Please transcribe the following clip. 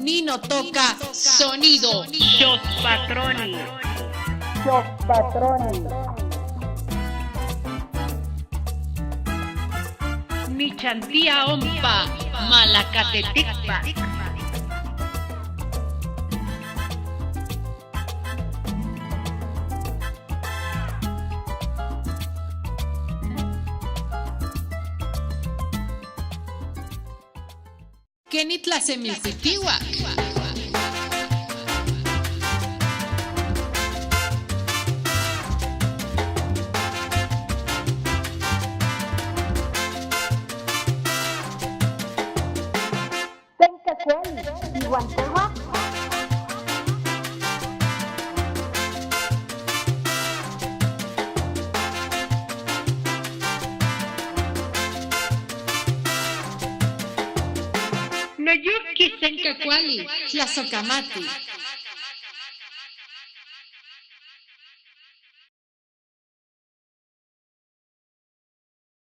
Nino toca sonido. Los patrones. Los patrones. Michantía ompa, malacateticpa. Kenitla semilpitiwa. Tencacuel, Iguantewa. Noyuki sencacuali. Tlazocamati.